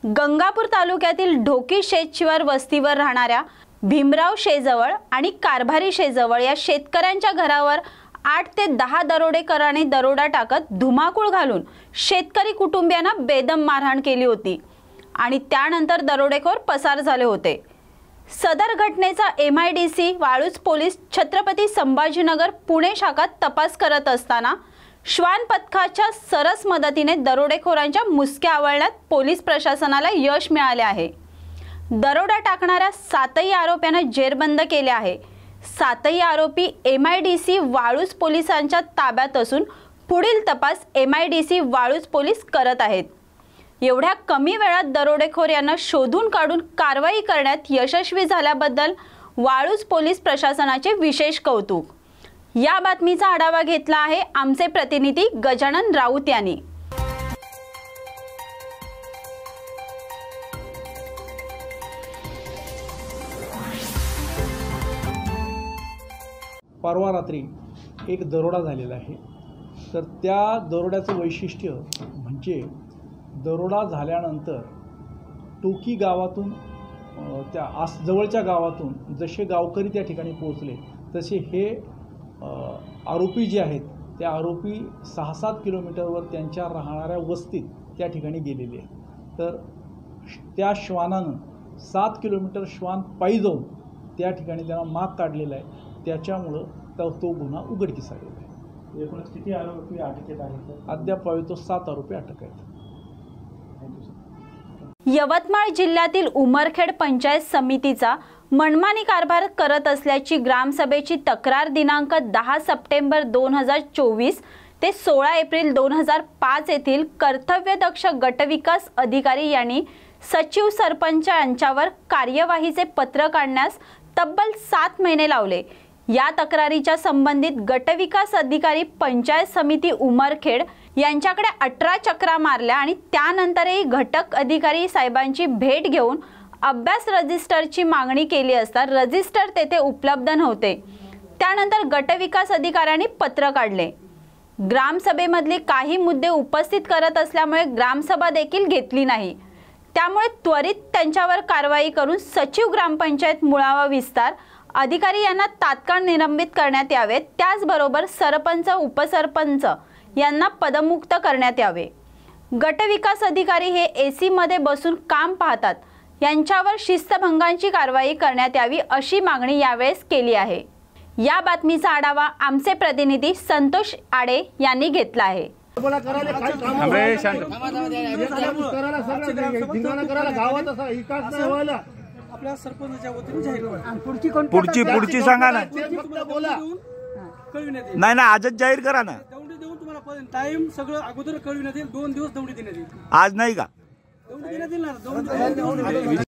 गंगापूर तालुक्यातील ढोकी शेतशिवार वस्तीवर राहणाऱ्या भीमराव शेजवळ आणि कारभारी शेजवळ या शेतकऱ्यांच्या घरावर 8 ते 10 दरोडेकरांनी दरोडा टाकत धुमाकूळ घालून शेतकरी कुटुंबियांना बेदम मारहाण केली होती आणि त्यानंतर दरोडेखोर पसार झाले होते। सदर घटनेचा MIDC वाळूज पोलीस छत्रपती संभाजीनगर पुणे शाखा तपास करत असताना श्वान पथकाच्या सरस मदतीने दरोडेखोरांच्या मुसक्या आवळण्यात पोलीस प्रशासनाला यश मिळाले आहे। दरोडा टाकणाऱ्या 7ही आरोपींना जेरबंद केले आहे। 7ही आरोपी MIDC वाळूज पोलिसांच्या ताब्यात असून पुढील तपास MIDC वाळूज पोलीस करत आहेत। एवढ्या कमी वेळात दरोडेखोर यांना शोधून काढून कारवाई करण्यात यशस्वी झाल्याबद्दल वाळूज पोलीस प्रशासनाचे विशेष कौतुक। या बातमीचा आढावा घेतला आहे आमचे प्रतिनिधी गजानन राऊत यांनी। परवा रात्री एक दरोडा झालेला आहे। तर त्या दरोड्याचं वैशिष्ट्य म्हणजे दरोडा झाल्यानंतर टोकी गावातून त्या जवळच्या गावातून जसे गावकरी त्या ठिकाणी पोहोचले तसे हे आरोपी जे आहेत त्या आरोपी 6-7 किलोमीटरवर त्यांच्या राहणाऱ्या वस्तीत त्या ठिकाणी गेलेले आहेत। तर त्या श्वानानं 7 किलोमीटर श्वान पायी जाऊन त्या ठिकाणी त्यांना माग काढलेला आहे। त्याच्यामुळं तो गुन्हा उघडकीस आलेला आहे। एकूण किती आरोपी अटकेत आहेत? अद्याप तो 7 आरोपी अटक आहेत। यवतमाळ जिल्ह्यातील उमरखेड पंचायत समितीचा मनमानी कारभार करत असल्याची ग्रामसभेची तक्रार दिनांक 10 सप्टेंबर 2024 ते 16 एप्रिल 2005 येथील कर्तव्यदक्ष गटविकास अधिकारी यांनी सचिव सरपंच यांच्यावर कार्यवाहीचे पत्र काढण्यास तब्बल 7 महिने लावले। या तक्रारीच्या संबंधित गटविकास अधिकारी पंचायत समिती उमरखेड यांच्याकडे 18 चक्रा मारल्या आणि त्यानंतरही घटक अधिकारी साहेबांची भेट घेऊन अभ्यास रजिस्टरची मागणी केली असता रजिस्टर तेथे उपलब्ध नव्हते। त्यानंतर गटविकास अधिकाऱ्यांनी पत्र काढले। ग्रामसभेमधले काही मुद्दे उपस्थित करत असल्यामुळे ग्रामसभा देखील घेतली नाही। त्यामुळे त्वरित त्यांच्यावर कारवाई करून सचिव ग्रामपंचायत मुळावा विस्तार अधिकारी यांना तात्काळ निलंबित करण्यात यावे। त्याचबरोबर सरपंच उपसरपंच यांना पदमुक्त करण्यात यावे। गटविकास अधिकारी हे AC मध्ये बसून काम पाहतात, यांच्यावर शिस्तभंगाची कारवाई करण्यात यावी अशी मागणी यावेळेस केली आहे। या बातमीचा आढावा आमचे प्रतिनिधी संतोष आडे यांनी घेतला आहे। पुढची सांगा ना। नाही ना, आजच जाहीर करा ना। टाइम सगळं अगोदर कळविण्यात येईल। 2 दिवस दौंडी देण्यात येईल। आज नाही का? दौंडी देण्यात येईल ना।